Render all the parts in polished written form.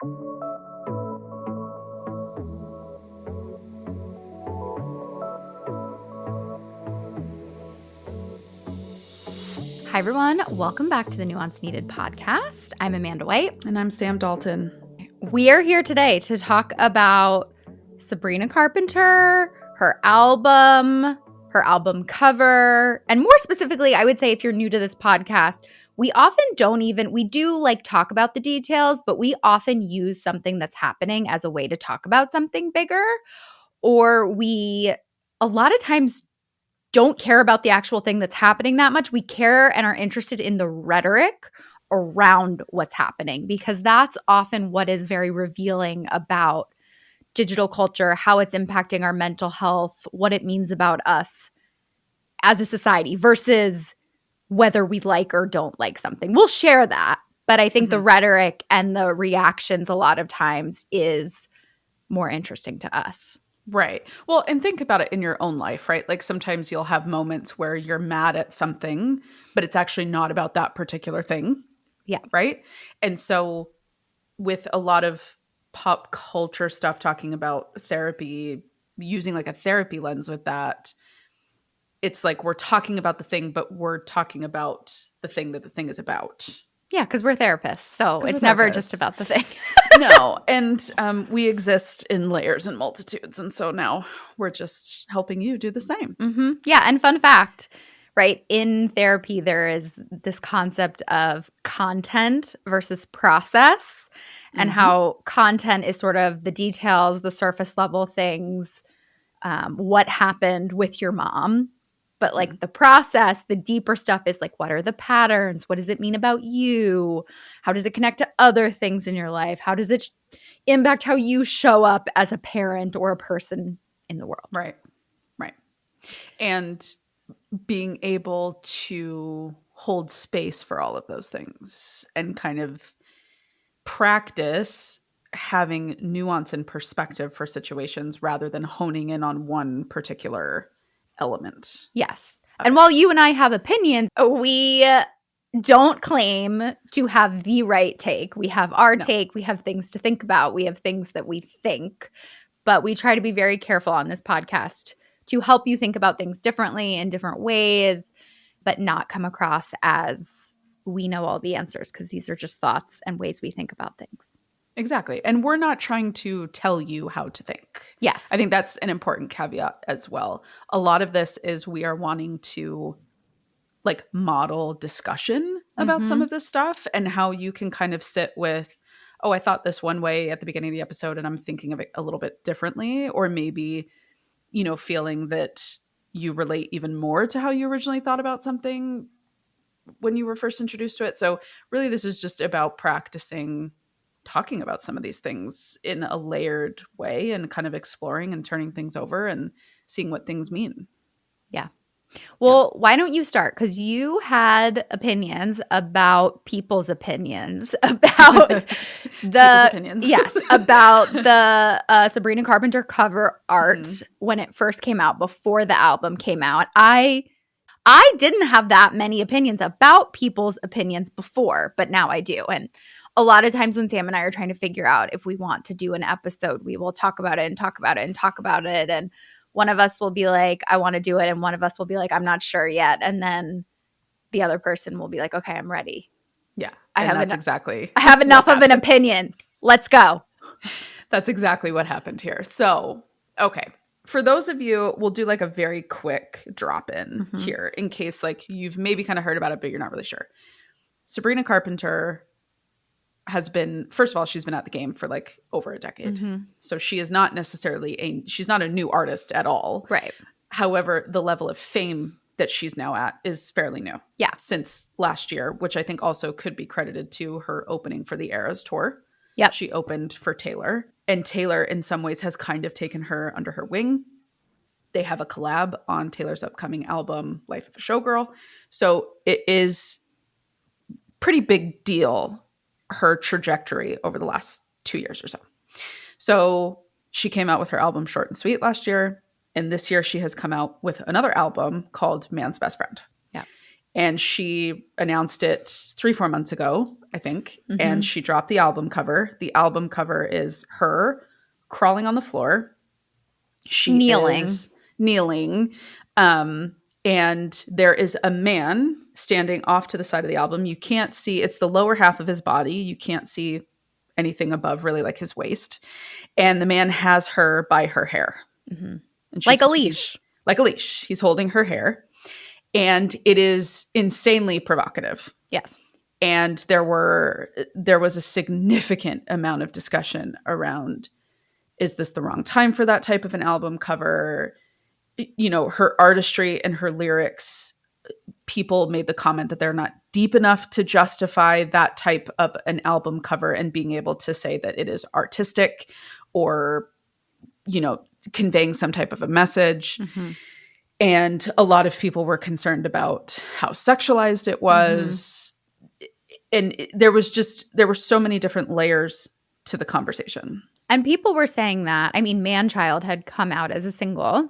Hi, everyone. Welcome back to the Nuance Needed podcast. I'm Amanda White. And I'm Sam Dalton. We are here today to talk about Sabrina Carpenter, her album cover, and more specifically, I would say if you're new to this podcast, we often we do like talk about the details, but we often use something that's happening as a way to talk about something bigger, or we a lot of times don't care about the actual thing that's happening that much. We care and are interested in the rhetoric around what's happening, because that's often what is very revealing about digital culture, how it's impacting our mental health, what it means about us as a society versus whether we like or don't like something. We'll share that, but I think the rhetoric and the reactions a lot of times is more interesting to us. Right. Well, and think about it in your own life, right? Like sometimes you'll have moments where you're mad at something, but it's actually not about that particular thing. Yeah. Right. And so with a lot of pop culture stuff talking about therapy, using like a therapy lens with that, it's like we're talking about the thing, but we're talking about the thing that the thing is about. Yeah, because we're therapists, so it's never just about the thing. No, and we exist in layers and multitudes, and so now we're just helping you do the same. Mm-hmm. Yeah, and fun fact, right? In therapy, there is this concept of content versus process, and how content is sort of the details, the surface level things, what happened with your mom. But like the process, the deeper stuff is like, what are the patterns? What does it mean about you? How does it connect to other things in your life? How does it impact how you show up as a parent or a person in the world? Right. Right. And being able to hold space for all of those things and kind of practice having nuance and perspective for situations rather than honing in on one particular element. Yes. And while you and I have opinions, we don't claim to have the right take. We have our take. We have things to think about. We have things that we think. But we try to be very careful on this podcast to help you think about things differently in different ways, but not come across as we know all the answers, because these are just thoughts and ways we think about things. Exactly. And we're not trying to tell you how to think. Yes. I think that's an important caveat as well. A lot of this is we are wanting to like model discussion about some of this stuff and how you can kind of sit with, oh, I thought this one way at the beginning of the episode and I'm thinking of it a little bit differently. Or maybe, you know, feeling that you relate even more to how you originally thought about something when you were first introduced to it. So really this is just about practicing talking about some of these things in a layered way and kind of exploring and turning things over and seeing what things mean. Yeah. Well, why don't you start? Because you had opinions about people's opinions about people's opinions. Yes, about the Sabrina Carpenter cover art when it first came out, before the album came out. I didn't have that many opinions about people's opinions before, but now I do. And a lot of times when Sam and I are trying to figure out if we want to do an episode, we will talk about it and talk about it and talk about it. And one of us will be like, I want to do it. And one of us will be like, I'm not sure yet. And then the other person will be like, okay, I'm ready. Yeah. I have enough of an opinion. Let's go. That's exactly what happened here. So, okay. For those of you, we'll do like a very quick drop in here in case like you've maybe kind of heard about it, but you're not really sure. Sabrina Carpenter has been, first of all, she's been at the game for like over a decade. So she is not necessarily she's not a new artist at all. Right. However, the level of fame that she's now at is fairly new. Yeah. Since last year, which I think also could be credited to her opening for the Eras tour. Yeah. She opened for Taylor. And Taylor in some ways has kind of taken her under her wing. They have a collab on Taylor's upcoming album, Life of a Showgirl. So it is pretty big deal, her trajectory over the last 2 years or so. So she came out with her album Short and Sweet last year. And this year she has come out with another album called Man's Best Friend. Yeah. And she announced it 3-4 months ago, I think. And she dropped the album cover. The album cover is her crawling on the floor. She is kneeling. And there is a man standing off to the side of the album. You can't see, it's the lower half of his body. You can't see anything above really like his waist. And the man has her by her hair. And like a leash. Like a leash. He's holding her hair. And it is insanely provocative. Yes. And there was a significant amount of discussion around, is this the wrong time for that type of an album cover? You know, her artistry and her lyrics, people made the comment that they're not deep enough to justify that type of an album cover and being able to say that it is artistic or, you know, conveying some type of a message. And a lot of people were concerned about how sexualized it was. And there were so many different layers to the conversation. And people were saying that, I mean, Man-Child had come out as a single,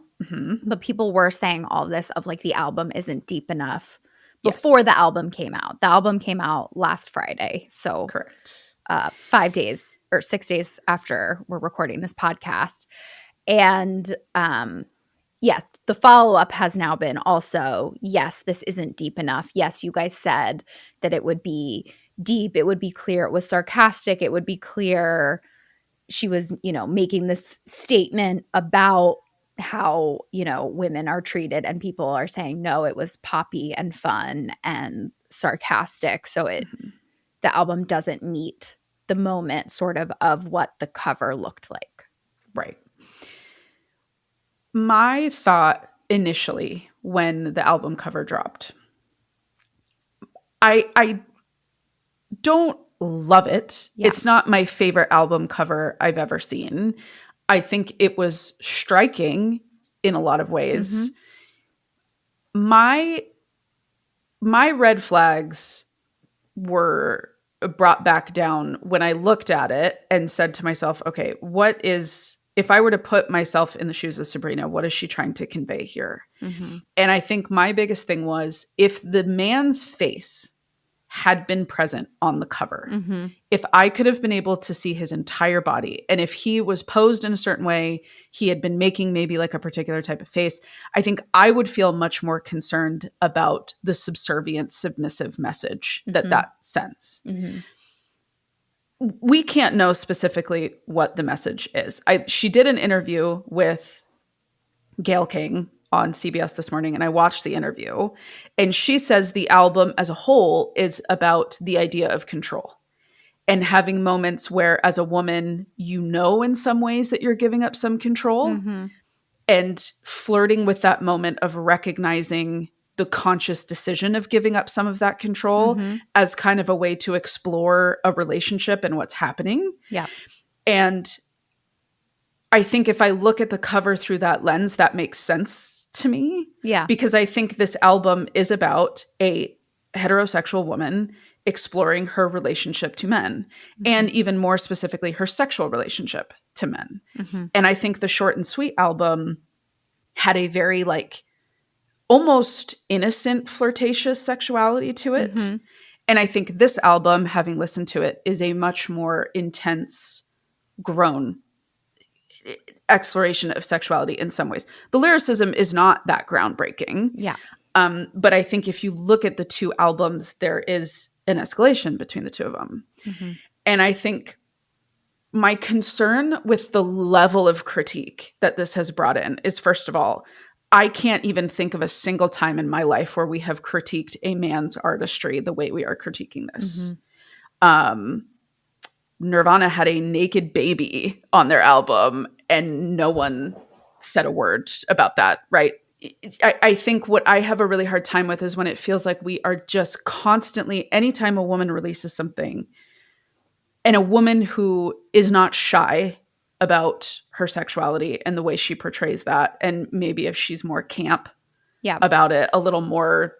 but people were saying all this of like the album isn't deep enough before the album came out. The album came out last Friday. So correct. 5 days or 6 days after we're recording this podcast. And the follow-up has now been also, yes, this isn't deep enough. Yes, you guys said that it would be deep. It would be clear. It was sarcastic. It would be clear. She was, you know, making this statement about how, you know, women are treated, and people are saying, no, it was poppy and fun and sarcastic. So the album doesn't meet the moment sort of what the cover looked like. Right. My thought initially when the album cover dropped, I don't love it. Yeah. It's not my favorite album cover I've ever seen. I think it was striking in a lot of ways. My red flags were brought back down when I looked at it and said to myself, okay, if I were to put myself in the shoes of Sabrina, what is she trying to convey here? And I think my biggest thing was, if the man's face had been present on the cover, if I could have been able to see his entire body, and if he was posed in a certain way, he had been making maybe like a particular type of face, I think I would feel much more concerned about the subservient, submissive message that sends. We can't know specifically what the message is. She did an interview with Gayle King on CBS this morning, and I watched the interview, and she says the album as a whole is about the idea of control and having moments where, as a woman, you know, in some ways that you're giving up some control, and flirting with that moment of recognizing the conscious decision of giving up some of that control as kind of a way to explore a relationship and what's happening. Yeah. And I think if I look at the cover through that lens, that makes sense to me. Yeah. Because I think this album is about a heterosexual woman exploring her relationship to men, and even more specifically, her sexual relationship to men. And I think the Short and Sweet album had a very like almost innocent, flirtatious sexuality to it. And I think this album, having listened to it, is a much more intense, grown exploration of sexuality in some ways. The lyricism is not that groundbreaking. Yeah. But I think if you look at the two albums, there is an escalation between the two of them. And I think my concern with the level of critique that this has brought in is, first of all, I can't even think of a single time in my life where we have critiqued a man's artistry the way we are critiquing this. Nirvana had a naked baby on their album, and no one said a word about that, right? I think what I have a really hard time with is when it feels like we are just constantly, anytime a woman releases something, and a woman who is not shy about her sexuality and the way she portrays that, and maybe if she's more camp about it, a little more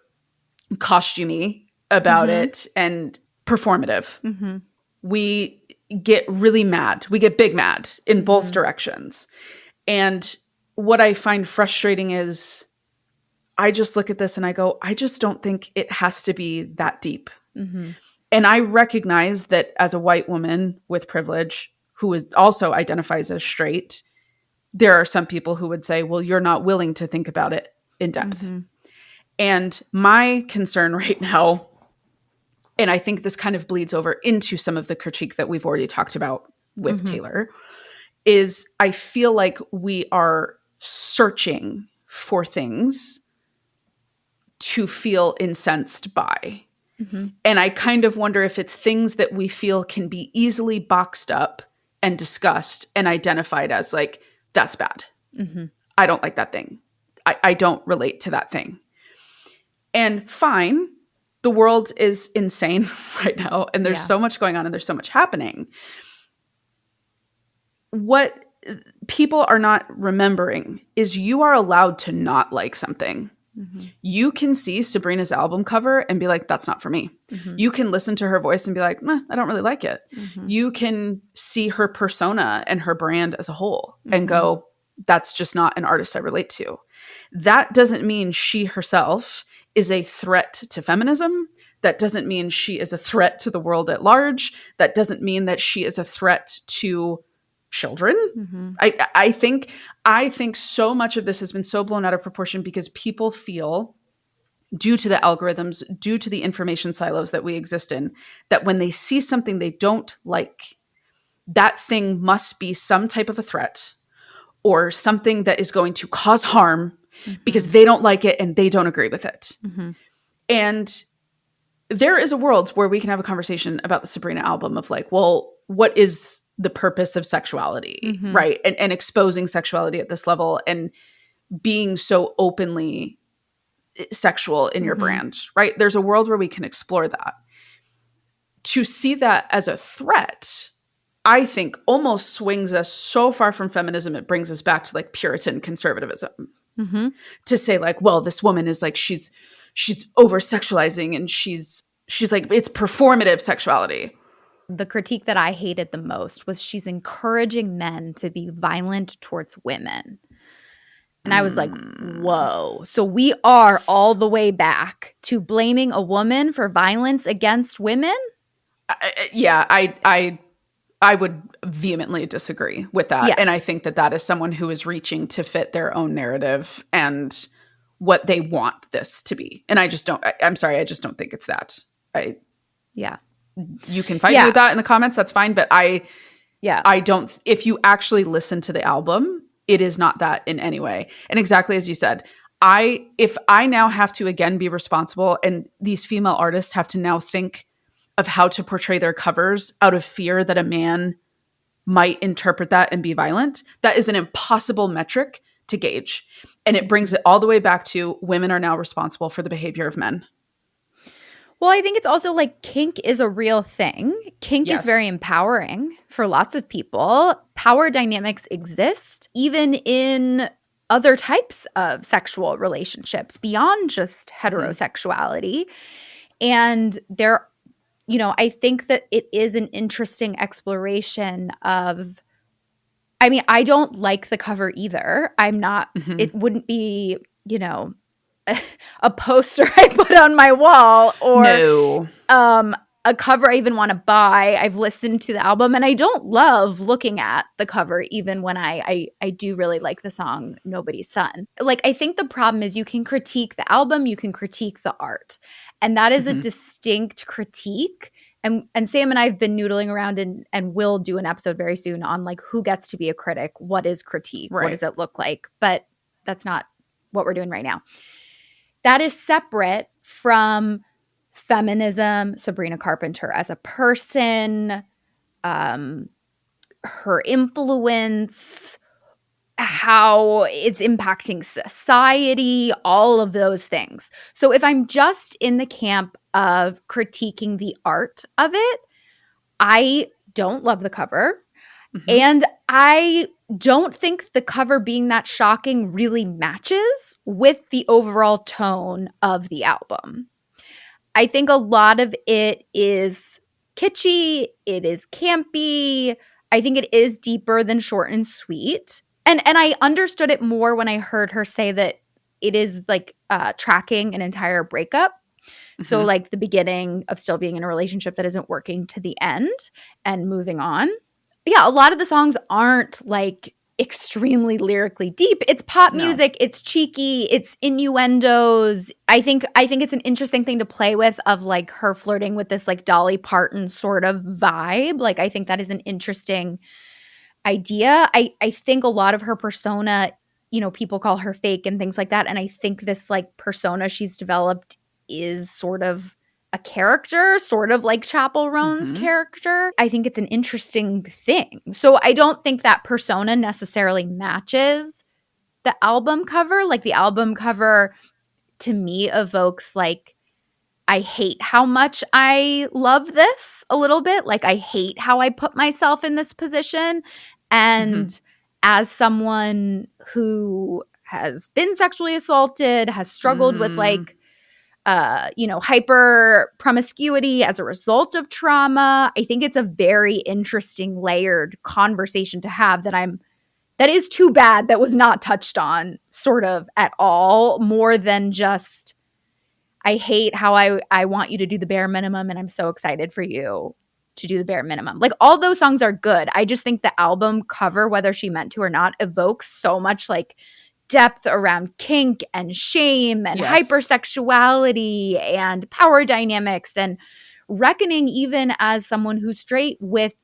costumey about it, and performative, we get really mad. We get big mad in both directions. And what I find frustrating is I just look at this and I go, I just don't think it has to be that deep. Mm-hmm. And I recognize that as a white woman with privilege who is also identifies as straight, there are some people who would say, well, you're not willing to think about it in depth. Mm-hmm. And my concern right now, and I think this kind of bleeds over into some of the critique that we've already talked about with Mm-hmm. Taylor, is I feel like we are searching for things to feel incensed by. Mm-hmm. And I kind of wonder if it's things that we feel can be easily boxed up and discussed and identified as like, that's bad. Mm-hmm. I don't like that thing. I don't relate to that thing. And fine, the world is insane right now. And there's so much going on and there's so much happening. What people are not remembering is you are allowed to not like something. Mm-hmm. You can see Sabrina's album cover and be like, that's not for me. Mm-hmm. You can listen to her voice and be like, I don't really like it. Mm-hmm. You can see her persona and her brand as a whole and go, that's just not an artist I relate to. That doesn't mean she herself is a threat to feminism. That doesn't mean she is a threat to the world at large. That doesn't mean that she is a threat to children. Mm-hmm. I think so much of this has been so blown out of proportion because people feel, due to the algorithms, due to the information silos that we exist in, that when they see something they don't like, that thing must be some type of a threat or something that is going to cause harm because they don't like it and they don't agree with it. Mm-hmm. And there is a world where we can have a conversation about the Sabrina album of like, well, what is the purpose of sexuality, right? And exposing sexuality at this level and being so openly sexual in your brand, right? There's a world where we can explore that. To see that as a threat, I think almost swings us so far from feminism, it brings us back to like Puritan conservatism. Mm-hmm. To say like, well, this woman is like, she's over sexualizing and she's like, it's performative sexuality. The critique that I hated the most was she's encouraging men to be violent towards women. And I was like, whoa. So we are all the way back to blaming a woman for violence against women? I would vehemently disagree with that. Yes. And I think that is someone who is reaching to fit their own narrative and what they want this to be. And I just don't, I'm sorry, I just don't think it's that. You can fight me with that in the comments. That's fine. But I don't, if you actually listen to the album, it is not that in any way. And exactly as you said, if I now have to again be responsible and these female artists have to now think of how to portray their covers out of fear that a man might interpret that and be violent, that is an impossible metric to gauge. And it brings it all the way back to women are now responsible for the behavior of men. Well, I think it's also like kink is a real thing. Kink is very empowering for lots of people. Power dynamics exist even in other types of sexual relationships beyond just heterosexuality. And there, I think that it is an interesting exploration of, I mean, I don't like the cover either. I'm not, it wouldn't be, a poster I put on my wall or a cover I even want to buy. I've listened to the album and I don't love looking at the cover even when I do really like the song Nobody's Son. Like, I think the problem is you can critique the album, you can critique the art. And that is a distinct critique. And Sam and I have been noodling around and will do an episode very soon on like who gets to be a critic, what is critique, what does it look like? But that's not what we're doing right now. That is separate from feminism, Sabrina Carpenter as a person, her influence, how it's impacting society, all of those things. So if I'm just in the camp of critiquing the art of it, I don't love the cover. And I don't think the cover being that shocking really matches with the overall tone of the album. I think a lot of it is kitschy, it is campy. I think it is deeper than short and sweet. And I understood it more when I heard her say that it is like tracking an entire breakup. So Mhm. like the beginning of still being in a relationship that isn't working to the end and moving on. Yeah, a lot of the songs aren't like extremely lyrically deep. It's pop No. music, it's cheeky, it's innuendos. I think it's an interesting thing to play with of like her flirting with this like Dolly Parton sort of vibe. Like I think that is an interesting idea. I think a lot of her persona, you know, people call her fake and things like that. And I think this like persona she's developed is sort of a character, sort of like Chappell Roan's Mhm. character. I think it's an interesting thing. So I don't think that persona necessarily matches the album cover. Like the album cover to me evokes like I hate how much I love this a little bit. Like, I hate how I put myself in this position. And Mhm. as someone who has been sexually assaulted, has struggled with like, you know, hyper promiscuity as a result of trauma, I think it's a very interesting layered conversation to have that is too bad that was not touched on sort of at all, more than just I hate how I want you to do the bare minimum and I'm so excited for you to do the bare minimum. Like all those songs are good. I just think the album cover, whether she meant to or not, evokes so much like depth around kink and shame and Yes. hypersexuality and power dynamics and reckoning even as someone who's straight with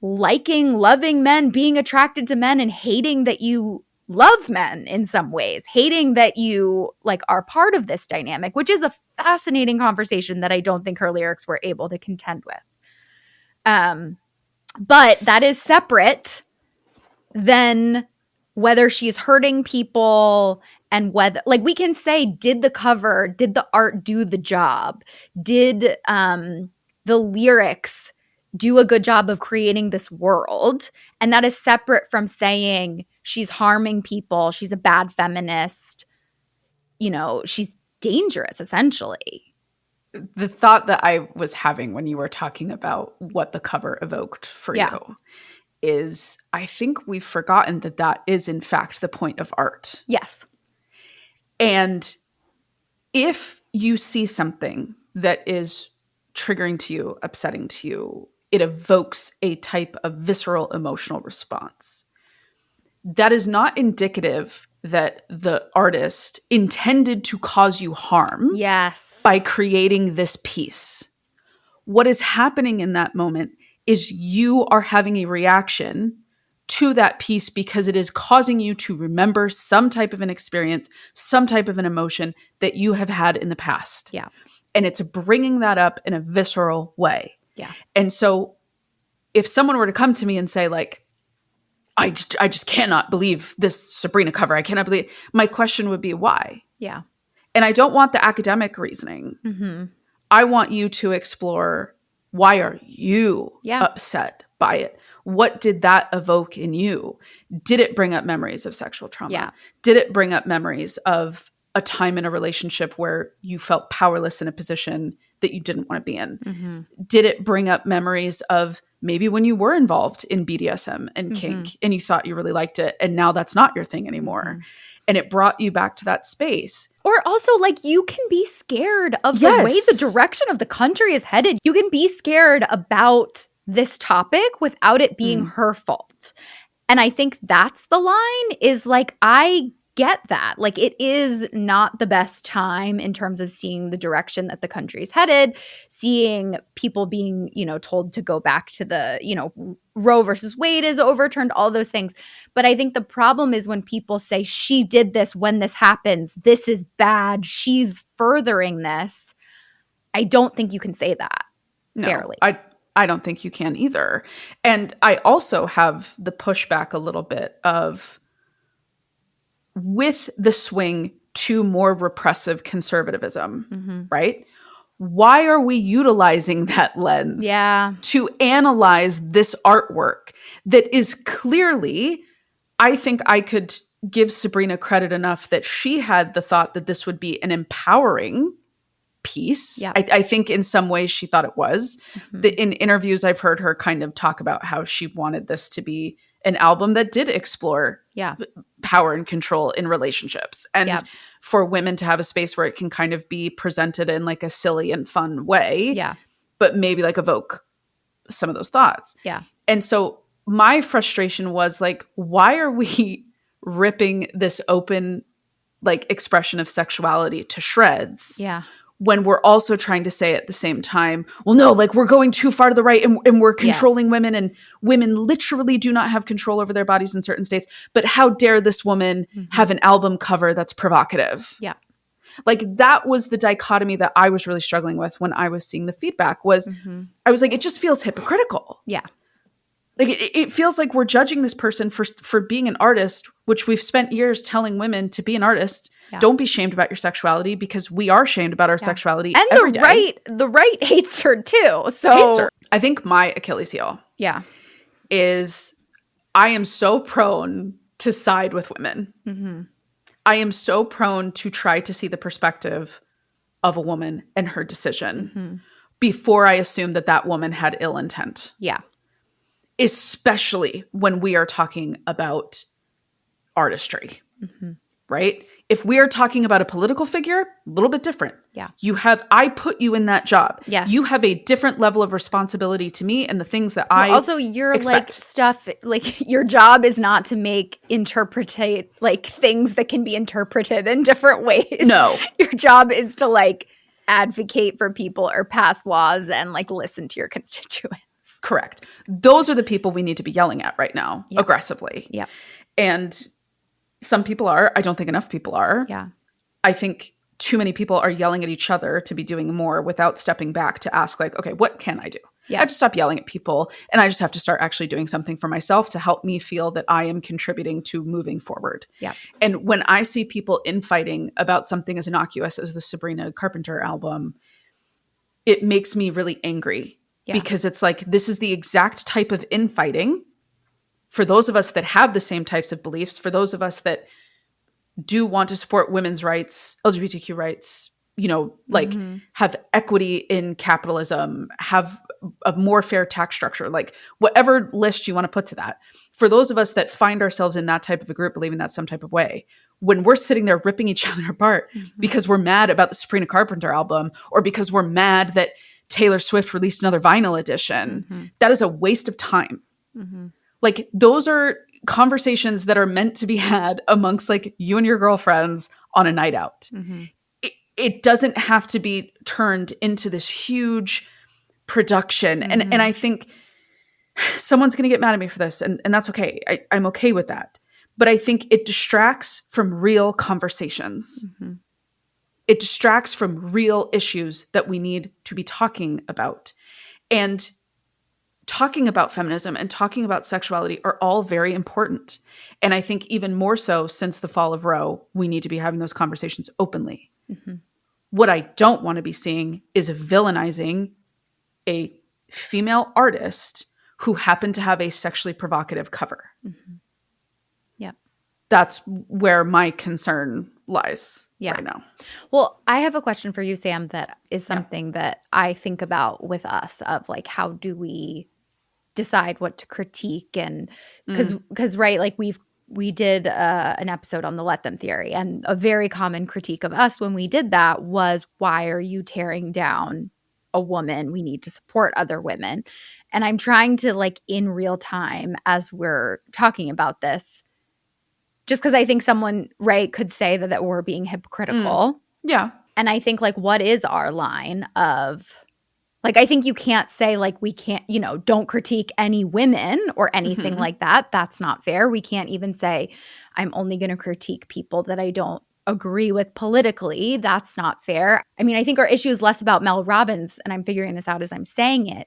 liking, loving men, being attracted to men and hating that you love men in some ways, hating that you like are part of this dynamic, which is a fascinating conversation that I don't think her lyrics were able to contend with. But that is separate than whether she's hurting people and whether like we can say, did the art do the job? Did the lyrics do a good job of creating this world? And that is separate from saying she's harming people, she's a bad feminist, you know, she's dangerous, essentially. The thought that I was having when you were talking about what the cover evoked for you is I think we've forgotten that that is in fact the point of art. Yes. And if you see something that is triggering to you, upsetting to you, it evokes a type of visceral emotional response. That is not indicative that the artist intended to cause you harm Yes. by creating this piece. What is happening in that moment is you are having a reaction to that piece because it is causing you to remember some type of an experience, some type of an emotion that you have had in the past. Yeah. And it's bringing that up in a visceral way. Yeah. And so if someone were to come to me and say like, I just cannot believe this Sabrina cover. I cannot believe it. My question would be why? Yeah. And I don't want the academic reasoning. Mm-hmm. I want you to explore, why are you upset by it? What did that evoke in you? Did it bring up memories of sexual trauma? Yeah. Did it bring up memories of a time in a relationship where you felt powerless in a position that you didn't want to be in? Mm-hmm. Did it bring up memories of maybe when you were involved in BDSM and kink and you thought you really liked it and now that's not your thing anymore? And it brought you back to that space. Or also, like, you can be scared of the way the direction of the country is headed. You can be scared about this topic without it being her fault. And I think that's the line is like, I get that. Like, it is not the best time in terms of seeing the direction that the country is headed, seeing people being, you know, told to go back to the, you know, Roe versus Wade is overturned, all those things. But I think the problem is when people say she did this when this happens, this is bad, she's furthering this. I don't think you can say that fairly. I don't think you can either. And I also have the pushback a little bit of with the swing to more repressive conservatism, right? Why are we utilizing that lens to analyze this artwork that is clearly, I think I could give Sabrina credit enough that she had the thought that this would be an empowering piece. I think in some ways she thought it was. In interviews, I've heard her kind of talk about how she wanted this to be an album that did explore power and control in relationships, and Yeah. for women to have a space where it can kind of be presented in like a silly and fun way, Yeah. but maybe like evoke some of those thoughts. Yeah. And so my frustration was like, why are we ripping this open like expression of sexuality to shreds? Yeah. When we're also trying to say at the same time, well, no, like we're going too far to the right and we're controlling women, and women literally do not have control over their bodies in certain states. But how dare this woman have an album cover that's provocative? Yeah. Like that was the dichotomy that I was really struggling with when I was seeing the feedback was I was like, it just feels hypocritical. Yeah. Like it feels like we're judging this person for being an artist, which we've spent years telling women to be an artist. Yeah. Don't be shamed about your sexuality, because we are shamed about our sexuality and every day. The right hates her too. So hates her. I think my Achilles heel is I am so prone to side with women. Mm-hmm. I am so prone to try to see the perspective of a woman and her decision before I assume that that woman had ill intent. Yeah. Especially when we are talking about artistry, right? If we are talking about a political figure, a little bit different. Yeah. I put you in that job. Yes. You have a different level of responsibility to me and the things that I also you're expect. Like stuff, like your job is not to interpretate like things that can be interpreted in different ways. No. Your job is to like advocate for people or pass laws and like listen to your constituents. Correct. Those are the people we need to be yelling at right now, aggressively. Yeah. And some people are. I don't think enough people are. Yeah. I think too many people are yelling at each other to be doing more without stepping back to ask like, okay, what can I do? Yeah. I have to stop yelling at people, and I just have to start actually doing something for myself to help me feel that I am contributing to moving forward. Yeah. And when I see people infighting about something as innocuous as the Sabrina Carpenter album, it makes me really angry. Yeah. Because it's like, this is the exact type of infighting for those of us that have the same types of beliefs, for those of us that do want to support women's rights, LGBTQ rights, like have equity in capitalism, have a more fair tax structure, like whatever list you want to put to that. For those of us that find ourselves in that type of a group, believing that some type of way, when we're sitting there ripping each other apart because we're mad about the Sabrina Carpenter album, or because we're mad that Taylor Swift released another vinyl edition, that is a waste of time. Like those are conversations that are meant to be had amongst like you and your girlfriends on a night out. It doesn't have to be turned into this huge production. And I think someone's going to get mad at me for this, and that's okay. I'm okay with that. But I think it distracts from real conversations. It distracts from real issues that we need to be talking about. And talking about feminism and talking about sexuality are all very important. And I think even more so since the fall of Roe, we need to be having those conversations openly. What I don't want to be seeing is villainizing a female artist who happened to have a sexually provocative cover. Yeah. That's where my concern lies right now. Well, I have a question for you, Sam, that is something that I think about with us of like, how do we decide what to critique? And because right, like we did an episode on the let them theory, and a very common critique of us when we did that was, why are you tearing down a woman? We need to support other women. And I'm trying to like in real time as we're talking about this, just because I think someone, right, could say that we're being hypocritical. Yeah. And I think like, what is our line of like, I think you can't say like, we can't, don't critique any women or anything like that. That's not fair. We can't even say I'm only going to critique people that I don't agree with politically. That's not fair. I mean, I think our issue is less about Mel Robbins, and I'm figuring this out as I'm saying it,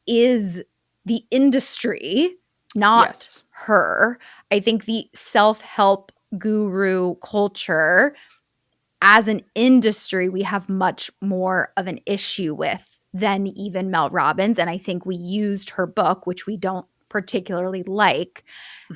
is the industry, not her. I think the self-help guru culture as an industry, we have much more of an issue with than even Mel Robbins. And I think we used her book, which we don't particularly like,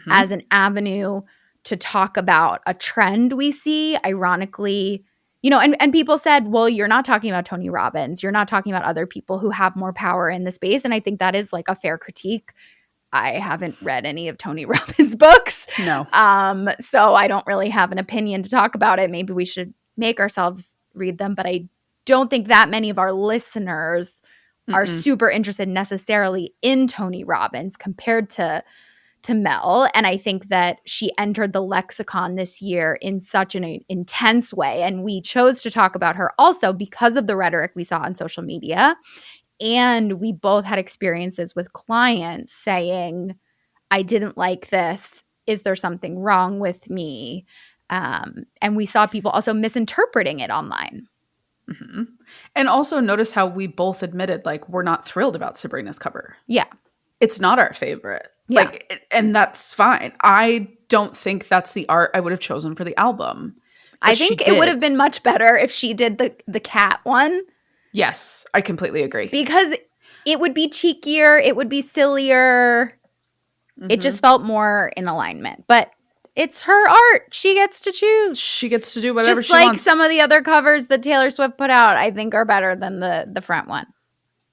as an avenue to talk about a trend we see. Ironically, and people said, well, you're not talking about Tony Robbins. You're not talking about other people who have more power in the space. And I think that is like a fair critique. I haven't read any of Tony Robbins' books. No. So I don't really have an opinion to talk about it. Maybe we should make ourselves read them, but I don't think that many of our listeners are super interested necessarily in Tony Robbins compared to Mel. And I think that she entered the lexicon this year in such an intense way. And we chose to talk about her also because of the rhetoric we saw on social media. And we both had experiences with clients saying, I didn't like this. Is there something wrong with me? And we saw people also misinterpreting it online. Mm-hmm. And also notice how we both admitted, like, we're not thrilled about Sabrina's cover. Yeah. It's not our favorite. Yeah. Like, and that's fine. I don't think that's the art I would have chosen for the album. I think it would have been much better if she did the cat one. Yes, I completely agree. Because it would be cheekier, it would be sillier. Mm-hmm. It just felt more in alignment. But it's her art. She gets to choose. She gets to do whatever just she wants. Just like some of the other covers that Taylor Swift put out, I think are better than the front one.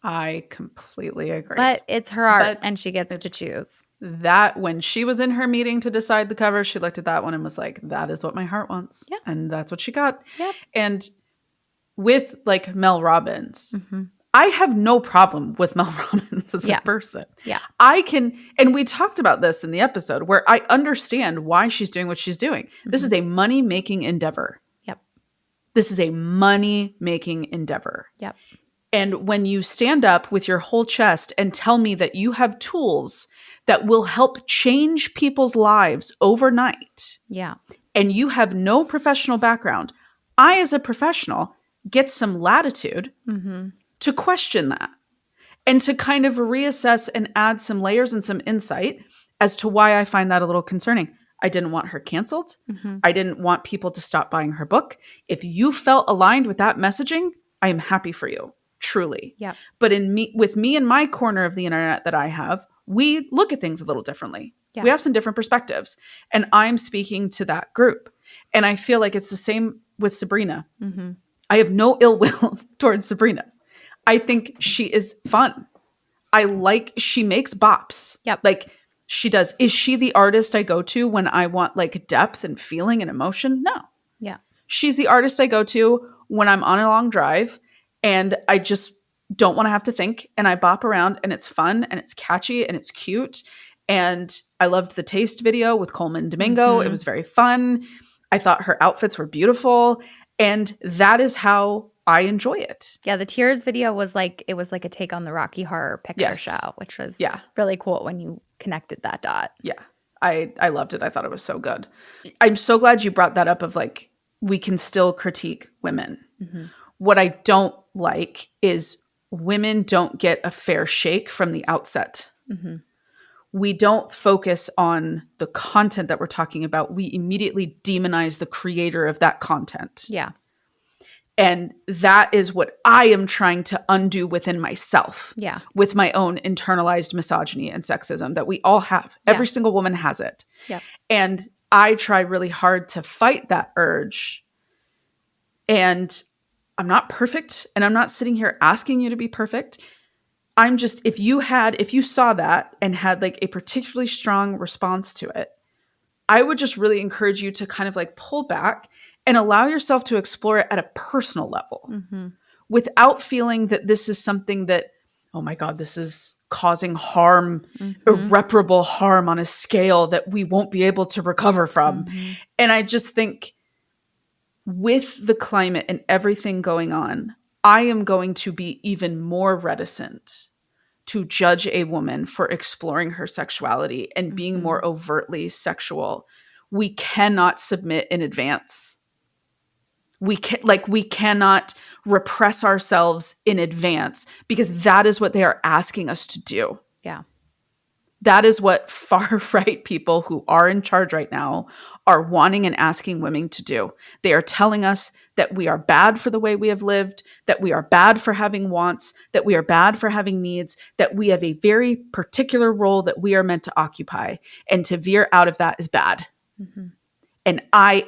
I completely agree. But it's her art, and she gets to choose. That when she was in her meeting to decide the cover, she looked at that one and was like, that is what my heart wants. Yeah. And that's what she got. Yep. And with like Mel Robbins, I have no problem with Mel Robbins as a person. Yeah. I can, and we talked about this in the episode where I understand why she's doing what she's doing. This is a money-making endeavor. Yep. This is a money-making endeavor. Yep. And when you stand up with your whole chest and tell me that you have tools that will help change people's lives overnight. Yeah. And you have no professional background, I, as a professional, get some latitude to question that and to kind of reassess and add some layers and some insight as to why I find that a little concerning. I didn't want her canceled. I didn't want people to stop buying her book. If you felt aligned with that messaging, I am happy for you, truly. Yeah. But with me and my corner of the internet that I have, we look at things a little differently. Yeah. We have some different perspectives. And I'm speaking to that group. And I feel like it's the same with Sabrina. I have no ill will towards Sabrina. I think she is fun. She makes bops. Yep. Like she does. Is she the artist I go to when I want like depth and feeling and emotion? No. Yeah. She's the artist I go to when I'm on a long drive and I just don't want to have to think, and I bop around and it's fun and it's catchy and it's cute. And I loved the Taste video with Coleman Domingo. It was very fun. I thought her outfits were beautiful. And that is how I enjoy it. Yeah, the Tears video was like a take on the Rocky Horror Picture Show, which was really cool when you connected that dot. Yeah, I loved it. I thought it was so good. I'm so glad you brought that up of like, we can still critique women. What I don't like is women don't get a fair shake from the outset. We don't focus on the content that we're talking about. We immediately demonize the creator of that content. Yeah. And that is what I am trying to undo within myself. Yeah. With my own internalized misogyny and sexism that we all have. Every single woman has it. Yeah. And I try really hard to fight that urge. And I'm not perfect. And I'm not sitting here asking you to be perfect. I'm just, if you saw that and had like a particularly strong response to it, I would just really encourage you to kind of like pull back and allow yourself to explore it at a personal level without feeling that this is something that, oh my God, this is causing harm, irreparable harm on a scale that we won't be able to recover from. And I just think with the climate and everything going on, I am going to be even more reticent to judge a woman for exploring her sexuality and being more overtly sexual. We cannot submit in advance. We cannot repress ourselves in advance because that is what they are asking us to do. Yeah. That is what far-right people who are in charge right now are wanting and asking women to do. They are telling us that we are bad for the way we have lived, that we are bad for having wants, that we are bad for having needs, that we have a very particular role that we are meant to occupy, and to veer out of that is bad. And I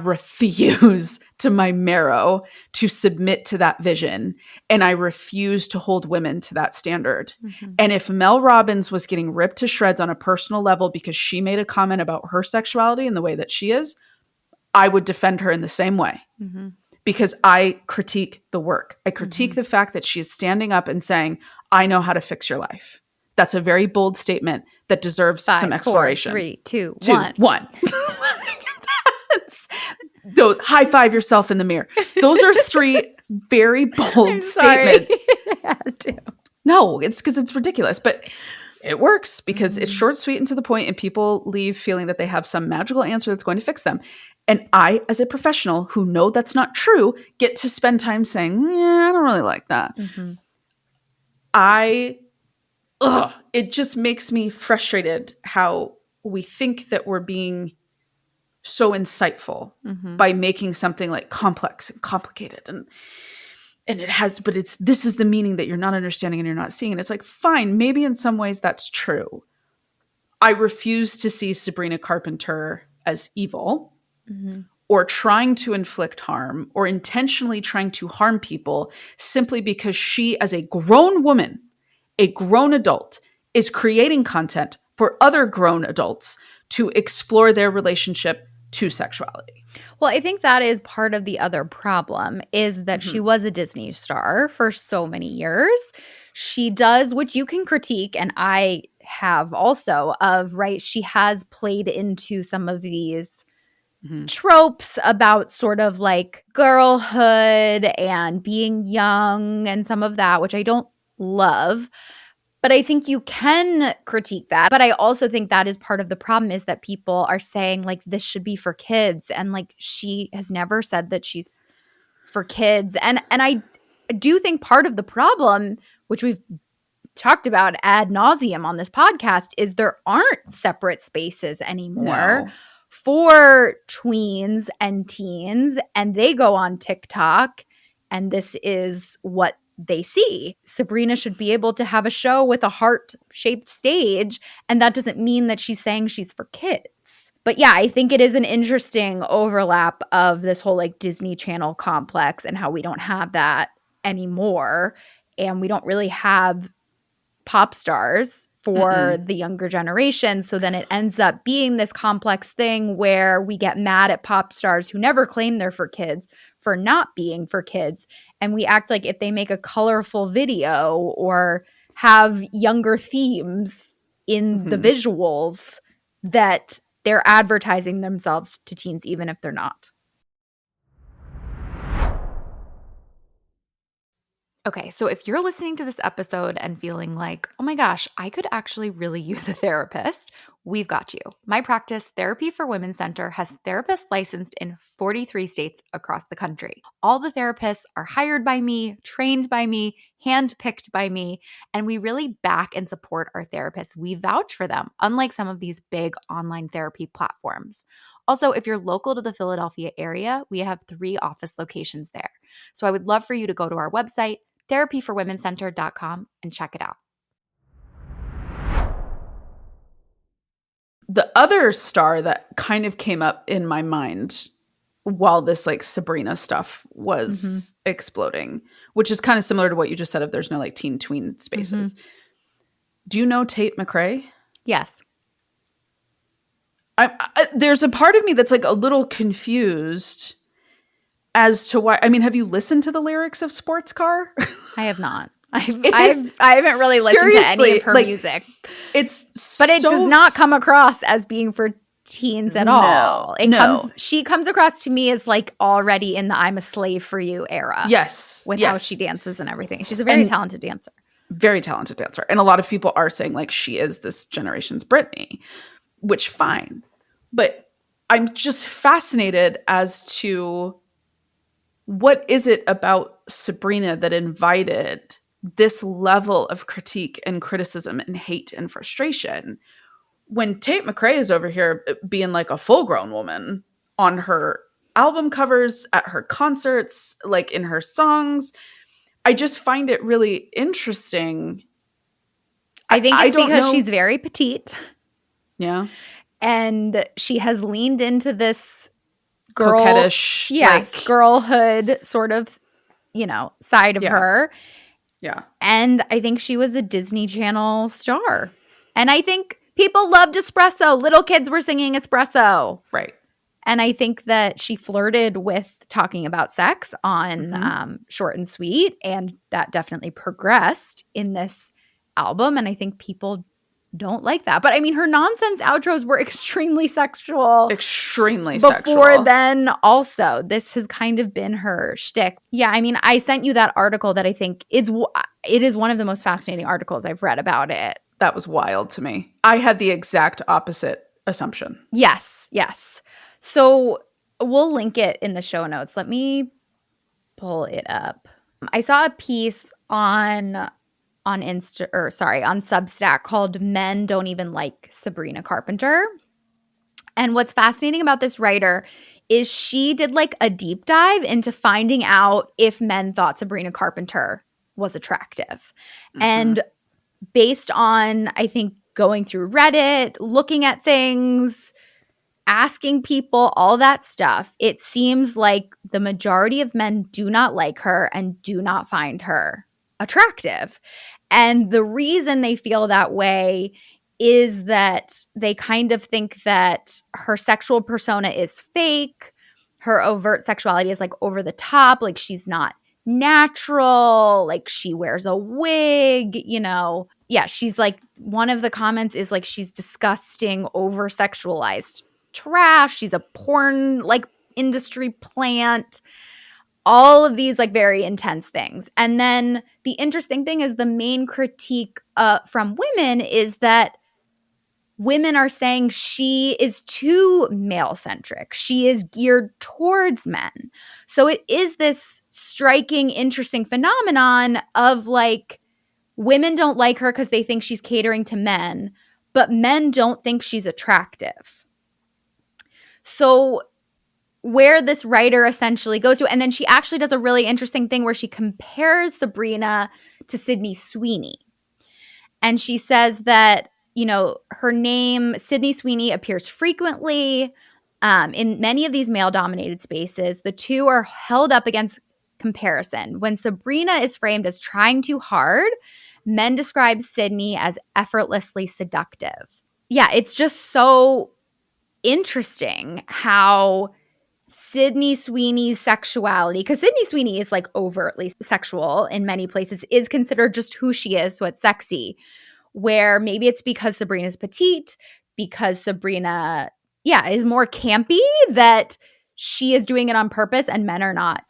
refuse to my marrow to submit to that vision. And I refuse to hold women to that standard. Mm-hmm. And if Mel Robbins was getting ripped to shreds on a personal level because she made a comment about her sexuality and the way that she is, I would defend her in the same way. Mm-hmm. Because I critique the work. I critique the fact that she is standing up and saying, I know how to fix your life. That's a very bold statement that deserves 5, some exploration. 4, 3, 2, 1. High five yourself in the mirror. Those are 3 very bold statements. I had to. No, it's because it's ridiculous, but it works because it's short, sweet, and to the point, and people leave feeling that they have some magical answer that's going to fix them. And I, as a professional who know that's not true, get to spend time saying, yeah, I don't really like that. Mm-hmm. It just makes me frustrated how we think that we're being so insightful by making something like complex and complicated and it has, but this is the meaning that you're not understanding and you're not seeing. And it's like, fine, maybe in some ways that's true. I refuse to see Sabrina Carpenter as evil or trying to inflict harm or intentionally trying to harm people simply because she, as a grown woman, a grown adult, is creating content for other grown adults to explore their relationship to sexuality. Well, I think that is part of the other problem is that she was a Disney star for so many years. She does, which you can critique, and I have also, right? She has played into some of these tropes about sort of like girlhood and being young and some of that, which I don't love. But I think you can critique that. But I also think that is part of the problem is that people are saying like this should be for kids. And like she has never said that she's for kids. And I do think part of the problem, which we've talked about ad nauseum on this podcast, is there aren't separate spaces anymore for tweens and teens. And they go on TikTok and this is what they see. Sabrina should be able to have a show with a heart-shaped stage, and that doesn't mean that she's saying she's for kids. But yeah, I think it is an interesting overlap of this whole like Disney Channel complex and how we don't have that anymore, and we don't really have pop stars for the younger generation. So then it ends up being this complex thing where we get mad at pop stars who never claim they're for kids for not being for kids. And we act like if they make a colorful video or have younger themes in the visuals, that they're advertising themselves to teens, even if they're not. Okay, so if you're listening to this episode and feeling like, oh my gosh, I could actually really use a therapist, we've got you. My practice, Therapy for Women Center, has therapists licensed in 43 states across the country. All the therapists are hired by me, trained by me, handpicked by me, and we really back and support our therapists. We vouch for them, unlike some of these big online therapy platforms. Also, if you're local to the Philadelphia area, we have 3 office locations there. So I would love for you to go to our website, therapyforwomencenter.com, and check it out. The other star that kind of came up in my mind while this like Sabrina stuff was exploding, which is kind of similar to what you just said of there's no like teen tween spaces. Do you know Tate McRae? Yes. There's a part of me that's like a little confused as to why. I mean, have you listened to the lyrics of Sports Car? I have not. I haven't really listened to any of her music. But it does not come across as being for teens at all. She comes across to me as like already in the I'm a slave for you era. Yes. With how she dances and everything. She's a very talented dancer. Very talented dancer. And a lot of people are saying like she is this generation's Britney, which fine. But I'm just fascinated as to what is it about Sabrina that invited this level of critique and criticism and hate and frustration when Tate McRae is over here being like a full-grown woman on her album covers, at her concerts, like in her songs. I just find it really interesting. I think it's because she's very petite. Yeah. And she has leaned into this coquettish, yes, girlhood sort of, side of her. Yeah. And I think she was a Disney Channel star. And I think people loved Espresso. Little kids were singing Espresso. Right. And I think that she flirted with talking about sex on Short and Sweet. And that definitely progressed in this album. And I think people don't like that. But I mean, her nonsense outros were extremely sexual. Before then, also, this has kind of been her shtick. Yeah, I mean, I sent you that article that I think it is one of the most fascinating articles I've read about it. That was wild to me. I had the exact opposite assumption. Yes. So we'll link it in the show notes. Let me pull it up. I saw a piece on Substack called Men Don't Even Like Sabrina Carpenter. And what's fascinating about this writer is she did like a deep dive into finding out if men thought Sabrina Carpenter was attractive. And based on, I think, going through Reddit, looking at things, asking people, all that stuff, it seems like the majority of men do not like her and do not find her attractive. And the reason they feel that way is that they kind of think that her sexual persona is fake. Her overt sexuality is like over the top, like she's not natural, like she wears a wig, Yeah, she's like, one of the comments is like she's disgusting, over sexualized trash. She's a porn like industry plant. All of these like very intense things. And then the interesting thing is the main critique from women is that women are saying she is too male-centric. She is geared towards men. So it is this striking, interesting phenomenon of like women don't like her because they think she's catering to men, but men don't think she's attractive. So where this writer essentially goes to, and then she actually does a really interesting thing where she compares Sabrina to Sydney Sweeney. And she says that, her name, Sydney Sweeney, appears frequently in many of these male-dominated spaces. The two are held up against comparison. When Sabrina is framed as trying too hard, men describe Sydney as effortlessly seductive. Yeah, it's just so interesting how Sydney Sweeney's sexuality, because Sydney Sweeney is like overtly sexual in many places, is considered just who she is, so it's sexy. Where maybe it's because Sabrina's petite, because Sabrina, is more campy, that she is doing it on purpose and men are not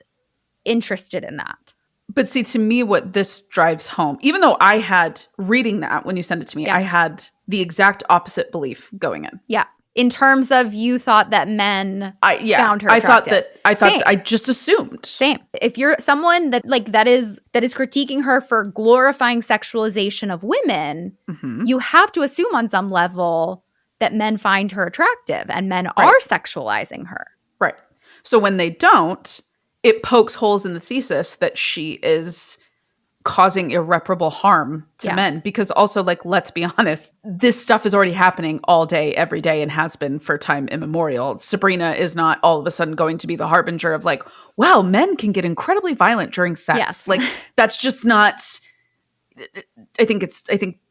interested in that. But see, to me, what this drives home, even though I had, reading that when you sent it to me, I had the exact opposite belief going in. Yeah. In terms of you thought that men found her attractive. I just assumed. Same. If you're someone that is critiquing her for glorifying sexualization of women, you have to assume on some level that men find her attractive and men are sexualizing her. Right. So when they don't, it pokes holes in the thesis that she is causing irreparable harm to men, because also, like, let's be honest, this stuff is already happening all day, every day, and has been for time immemorial. Sabrina is not all of a sudden going to be the harbinger of like, wow, men can get incredibly violent during sex. Yes. Like, that's just not, I think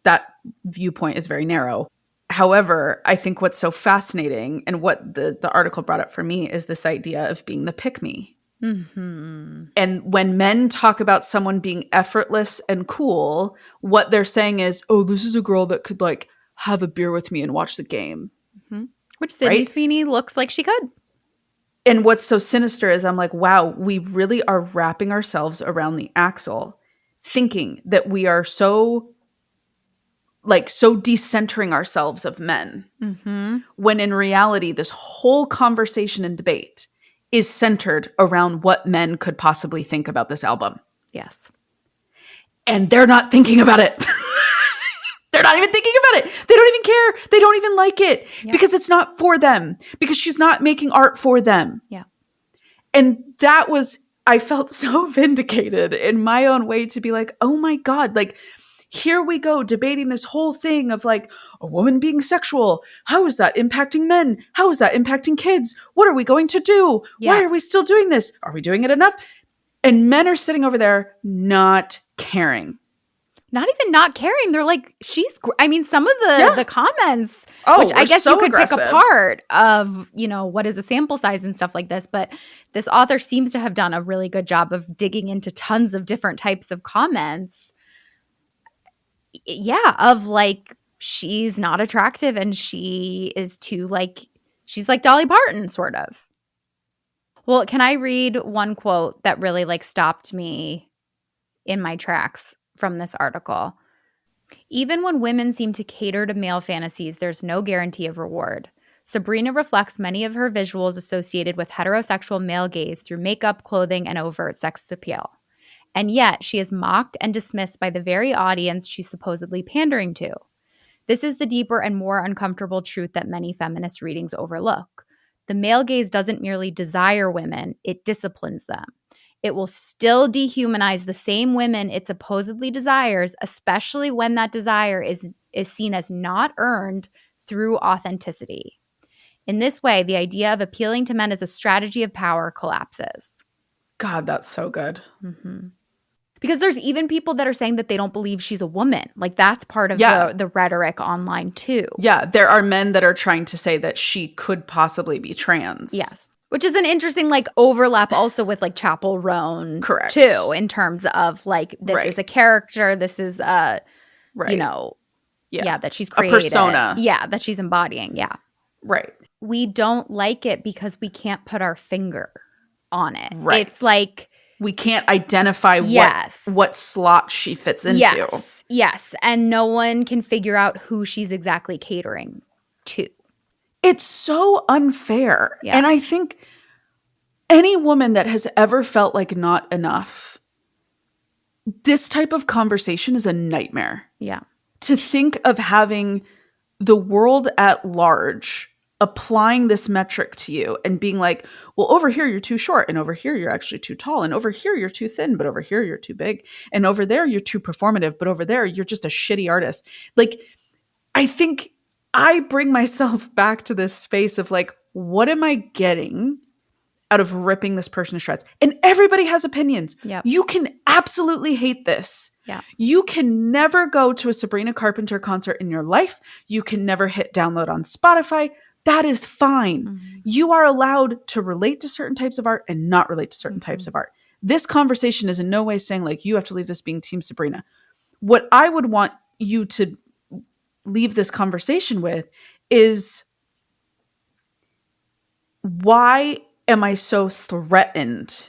that viewpoint is very narrow. However, I think what's so fascinating and what the article brought up for me is this idea of being the pick-me. And when men talk about someone being effortless and cool, what they're saying is, oh, this is a girl that could like have a beer with me and watch the game. Which Sydney Sweeney looks like she could. And what's so sinister is I'm like, wow, we really are wrapping ourselves around the axle, thinking that we are so decentering ourselves of men. When in reality, this whole conversation and debate is centered around what men could possibly think about this album. Yes. And they're not thinking about it. They're not even thinking about it. They don't even care. They don't even like it because it's not for them, because she's not making art for them. Yeah. And I felt so vindicated in my own way to be like, oh my God, like here we go debating this whole thing of like a woman being sexual. How is that impacting men? How is that impacting kids? What are we going to do? Yeah. Why are we still doing this? Are we doing it enough? And men are sitting over there not caring. Not even not caring. They're like, I mean, some of the comments, which I guess so you could aggressive. pick apart of, you know, what is a sample size and stuff like this. But this author seems to have done a really good job of digging into tons of different types of comments. Yeah, of like, she's not attractive and she is too like, she's like Dolly Parton, sort of. Well, can I read one quote that really like stopped me in my tracks from this article? Even when women seem to cater to male fantasies, there's no guarantee of reward. Sabrina reflects many of her visuals associated with heterosexual male gaze through makeup, clothing, and overt sex appeal. And yet, she is mocked and dismissed by the very audience she's supposedly pandering to. This is the deeper and more uncomfortable truth that many feminist readings overlook. The male gaze doesn't merely desire women, it disciplines them. It will still dehumanize the same women it supposedly desires, especially when that desire is seen as not earned through authenticity. In this way, the idea of appealing to men as a strategy of power collapses. God, that's so good. Mm-hmm. Because there's even people that are saying that they don't believe she's a woman. Like, that's part of the rhetoric online, too. Yeah, there are men that are trying to say that she could possibly be trans. Yes. Which is an interesting, like, overlap also with, like, Chapel Roan, correct, too, in terms of, like, this is a character, this is you know, that she's created. A persona. Yeah, that she's embodying, Right. We don't like it because we can't put our finger on it. Right. It's like, we can't identify what slot she fits into. Yes, and no one can figure out who she's exactly catering to. It's so unfair. Yeah. And I think any woman that has ever felt like not enough, this type of conversation is a nightmare. Yeah. To think of having the world at large applying this metric to you and being like, well, over here you're too short, and over here you're actually too tall, and over here you're too thin, but over here you're too big, and over there you're too performative, but over there you're just a shitty artist. Like, I think I bring myself back to this space of like, what am I getting out of ripping this person to shreds? And everybody has opinions. Yep. You can absolutely hate this. Yeah. You can never go to a Sabrina Carpenter concert in your life. You can never hit download on Spotify. That is fine. Mm-hmm. You are allowed to relate to certain types of art and not relate to certain types of art. This conversation is in no way saying like, you have to leave this being Team Sabrina. What I would want you to leave this conversation with is, why am I so threatened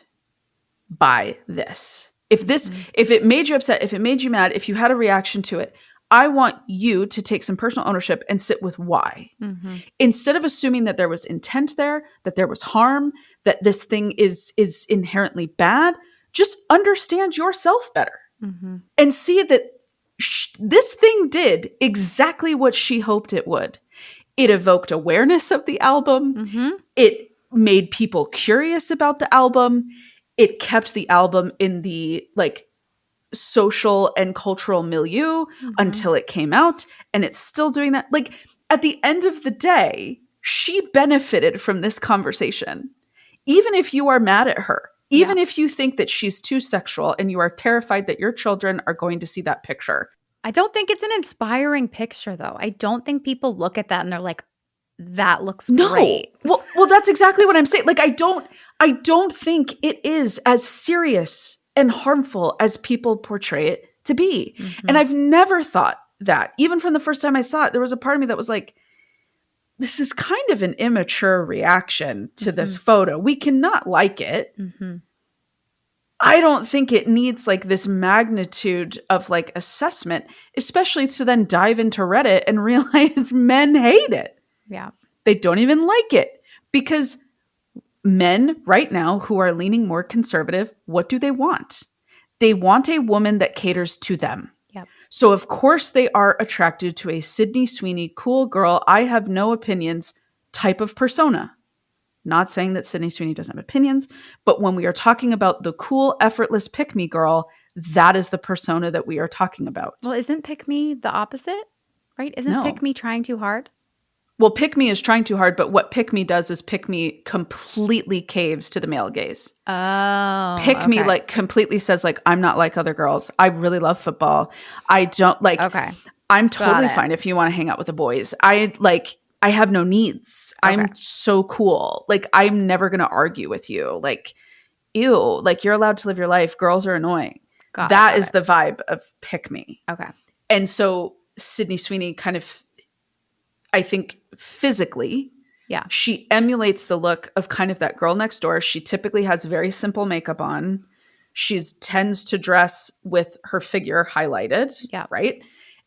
by this? If it made you upset, if it made you mad, if you had a reaction to it, I want you to take some personal ownership and sit with why. Mm-hmm. Instead of assuming that there was intent there, that there was harm, that this thing is inherently bad, just understand yourself better and see that this thing did exactly what she hoped it would. It evoked awareness of the album. Mm-hmm. It made people curious about the album. It kept the album in the like social and cultural milieu until it came out, and it's still doing that. Like, at the end of the day, she benefited from this conversation. Even if you are mad at her, even if you think that she's too sexual and you are terrified that your children are going to see that picture. I don't think it's an inspiring picture, though. I don't think people look at that and they're like, that looks great. Well, that's exactly what I'm saying. Like, I don't think it is as serious and harmful as people portray it to be. Mm-hmm. And I've never thought that. Even from the first time I saw it, there was a part of me that was like, this is kind of an immature reaction to this photo. We cannot like it. Mm-hmm. I don't think it needs like this magnitude of like assessment, especially to then dive into Reddit and realize men hate it. Yeah. They don't even like it, because men right now who are leaning more conservative, what do they want? They want a woman that caters to them. Yep. So of course they are attracted to a Sydney Sweeney, cool girl, I have no opinions type of persona. Not saying that Sydney Sweeney doesn't have opinions, but when we are talking about the cool, effortless pick-me girl, that is the persona that we are talking about. Well, isn't pick me the opposite? Right? Isn't No. pick me trying too hard? Well, pick me is trying too hard, but what pick me does is pick me completely caves to the male gaze. Oh. Pick me like completely says like, I'm not like other girls. I really love football. I don't like, Okay. I'm totally fine if you want to hang out with the boys. I have no needs. Okay. I'm so cool. Like, I'm never going to argue with you. Like, ew, like you're allowed to live your life. Girls are annoying. That is the vibe of pick me. Okay. And so Sydney Sweeney kind of, I think physically, she emulates the look of kind of that girl next door. She typically has very simple makeup on. She tends to dress with her figure highlighted, right?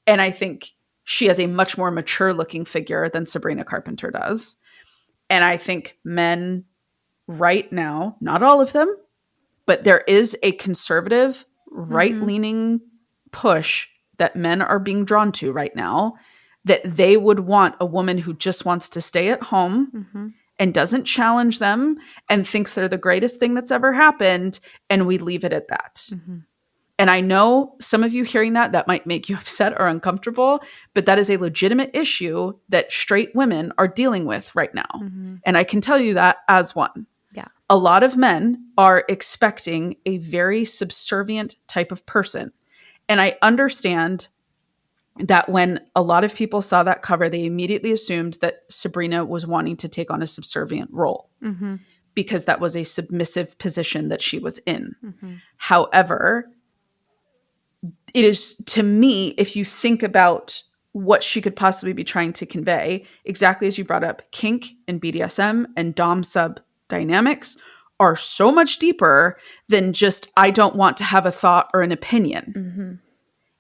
And I think she has a much more mature looking figure than Sabrina Carpenter does. And I think men right now, not all of them, but there is a conservative, right-leaning push that men are being drawn to right now, that they would want a woman who just wants to stay at home and doesn't challenge them and thinks they're the greatest thing that's ever happened, and we leave it at that. And I know some of you hearing that might make you upset or uncomfortable, but that is a legitimate issue that straight women are dealing with right now. And I can tell you that as one. A lot of men are expecting a very subservient type of person. And I understand that when a lot of people saw that cover, they immediately assumed that Sabrina was wanting to take on a subservient role because that was a submissive position that she was in. However, it is, to me, if you think about what she could possibly be trying to convey, exactly as you brought up, kink and BDSM and dom-sub dynamics are so much deeper than just, I don't want to have a thought or an opinion.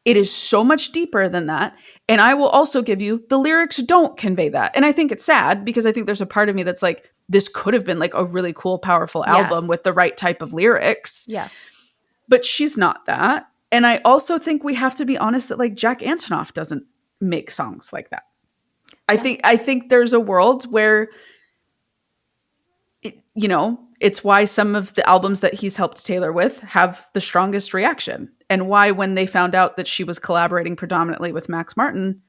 It is so much deeper than that. And I will also give you, the lyrics don't convey that. And I think it's sad because I think there's a part of me that's like, this could have been like a really cool, powerful album with the right type of lyrics. But she's not that. And I also think we have to be honest that like Jack Antonoff doesn't make songs like that. I think there's a world where, it's why some of the albums that he's helped Taylor with have the strongest reaction. And why when they found out that she was collaborating predominantly with Max Martin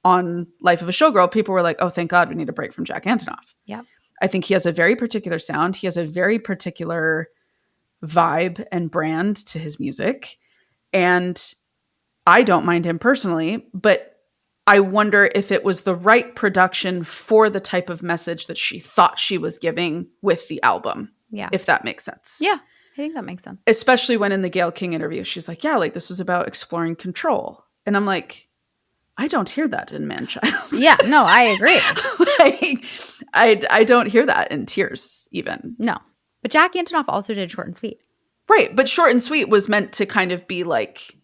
on Life of a Showgirl, people were like, oh, thank God we need a break from Jack Antonoff. I think he has a very particular sound. He has a very particular vibe and brand to his music. And I don't mind him personally, but I wonder if it was the right production for the type of message that she thought she was giving with the album. If that makes sense. I think that makes sense. Especially when in the Gayle King interview, she's like, yeah, like this was about exploring control. And I'm like, I don't hear that in Man-Child. No, I agree. I don't hear that in Tears even. No. But Jack Antonoff also did Short and Sweet. Right. But Short and Sweet was meant to kind of be like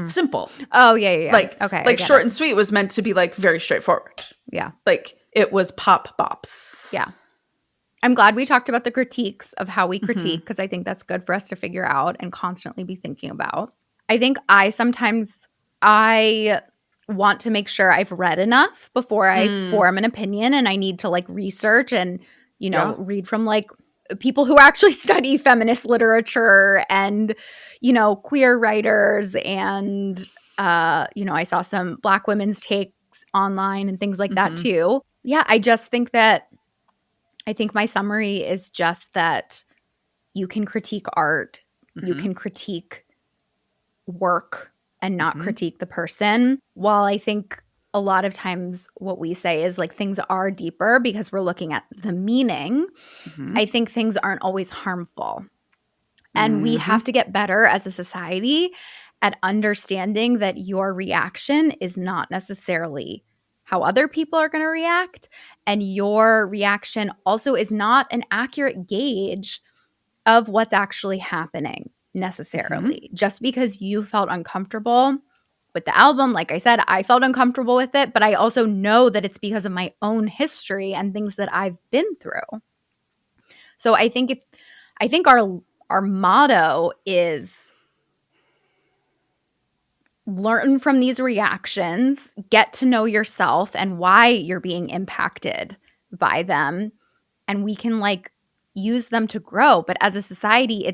simple. Oh, yeah. Like, okay, like Short and Sweet was meant to be like very straightforward. Like it was pop bops. I'm glad we talked about the critiques of how we critique, because I think that's good for us to figure out and constantly be thinking about. I think I want to make sure I've read enough before I form an opinion, and I need to like research and, read from like people who actually study feminist literature and, queer writers. And, I saw some Black women's takes online and things like that too. I just think that I think my summary is just that you can critique art, you can critique work and not critique the person. While I think a lot of times what we say is like things are deeper because we're looking at the meaning, I think things aren't always harmful. And we have to get better as a society at understanding that your reaction is not necessarily how other people are going to react. And your reaction also is not an accurate gauge of what's actually happening necessarily. Just because you felt uncomfortable with the album, like I said, I felt uncomfortable with it, but I also know that it's because of my own history and things that I've been through. So I think our motto is learn from these reactions, get to know yourself and why you're being impacted by them, and we can like use them to grow. But as a society,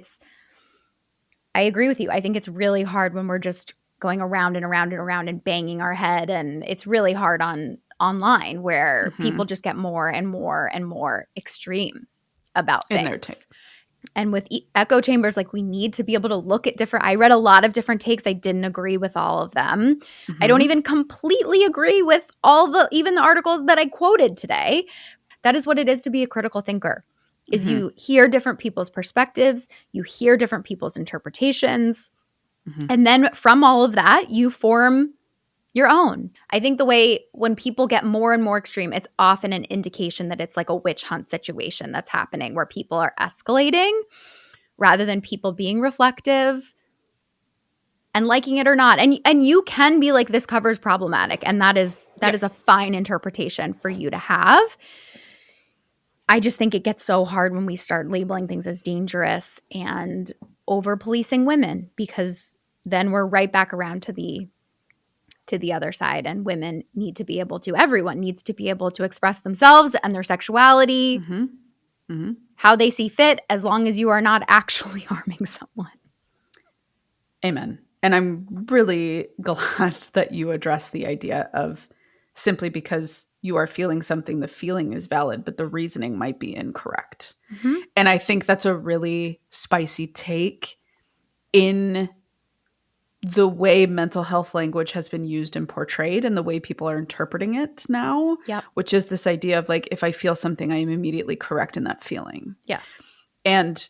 I agree with you. I think it's really hard when we're just going around and around and around and banging our head. And it's really hard online where people just get more and more and more extreme about things. In their takes. And with echo chambers, like we need to be able to look at I read a lot of different takes. I didn't agree with all of them. I don't even completely agree with even the articles that I quoted today. That is what it is to be a critical thinker, is you hear different people's perspectives, you hear different people's interpretations, and then from all of that, you form your own. I think the way when people get more and more extreme, it's often an indication that it's like a witch hunt situation that's happening where people are escalating rather than people being reflective and liking it or not. And you can be like, this cover is problematic, and that is a fine interpretation for you to have. I just think it gets so hard when we start labeling things as dangerous and over-policing women, because then we're right back around to the other side, and women need to be able to, everyone needs to be able to express themselves and their sexuality how they see fit, as long as you are not actually harming someone. Amen. And I'm really glad that you address the idea of simply because you are feeling something, the feeling is valid, but the reasoning might be incorrect. And I think that's a really spicy take in the way mental health language has been used and portrayed and the way people are interpreting it now, which is this idea of like, if I feel something, I am immediately correct in that feeling. Yes. And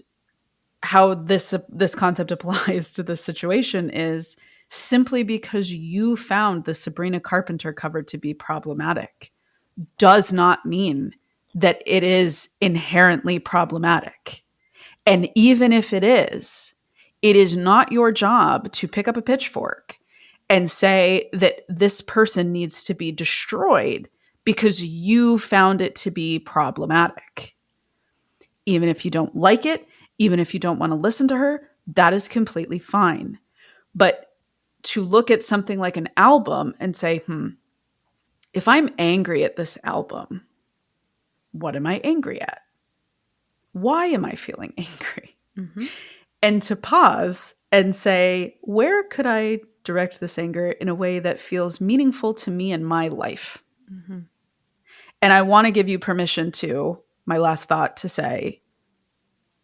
how this concept applies to this situation is simply because you found the Sabrina Carpenter cover to be problematic does not mean that it is inherently problematic. And even if it is not your job to pick up a pitchfork and say that this person needs to be destroyed because you found it to be problematic. Even if you don't like it, even if you don't want to listen to her, that is completely fine. But to look at something like an album and say, if I'm angry at this album, what am I angry at? Why am I feeling angry? And to pause and say, where could I direct this anger in a way that feels meaningful to me in my life? And I want to give you permission to, my last thought, to say,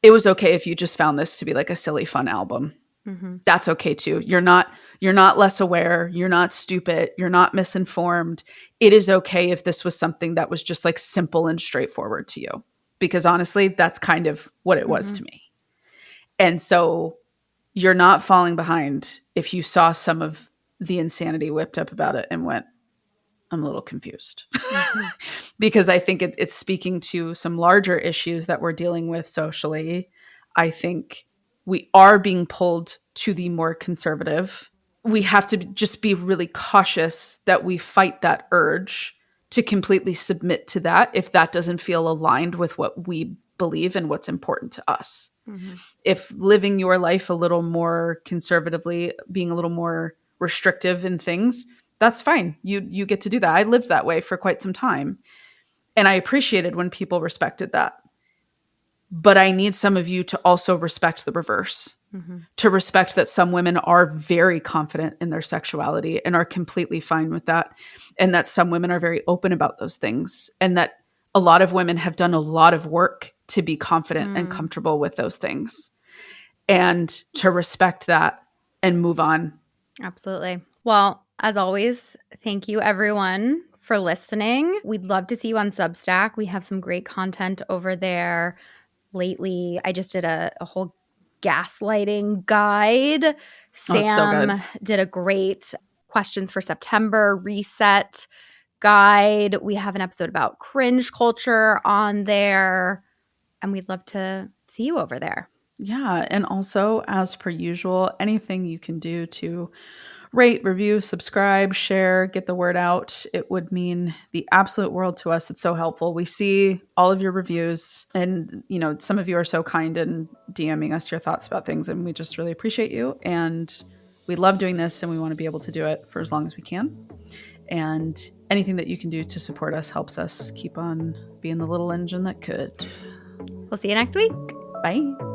it was okay if you just found this to be like a silly, fun album. That's okay too. You're not less aware. You're not stupid. You're not misinformed. It is okay if this was something that was just like simple and straightforward to you, because honestly, that's kind of what it was to me. And so you're not falling behind if you saw some of the insanity whipped up about it and went, I'm a little confused. Because I think it's speaking to some larger issues that we're dealing with socially. I think we are being pulled to the more conservative. We have to just be really cautious that we fight that urge to completely submit to that if that doesn't feel aligned with what we believe and what's important to us. If living your life a little more conservatively, being a little more restrictive in things, that's fine. You get to do that. I lived that way for quite some time. And I appreciated when people respected that. But I need some of you to also respect the reverse, to respect that some women are very confident in their sexuality and are completely fine with that. And that some women are very open about those things. And that a lot of women have done a lot of work to be confident and comfortable with those things. And to respect that and move on. Absolutely. Well, as always, thank you everyone for listening. We'd love to see you on Substack. We have some great content over there. Lately, I just did a whole gaslighting guide. Sam did a great questions for September reset guide. We have an episode about cringe culture on there, and we'd love to see you over there. Yeah. And also, as per usual, anything you can do to rate, review, subscribe, share, get the word out. It would mean the absolute world to us. It's so helpful. We see all of your reviews, and some of you are so kind in DMing us your thoughts about things, and we just really appreciate you. And we love doing this, and we want to be able to do it for as long as we can. And anything that you can do to support us helps us keep on being the little engine that could. We'll see you next week. Bye.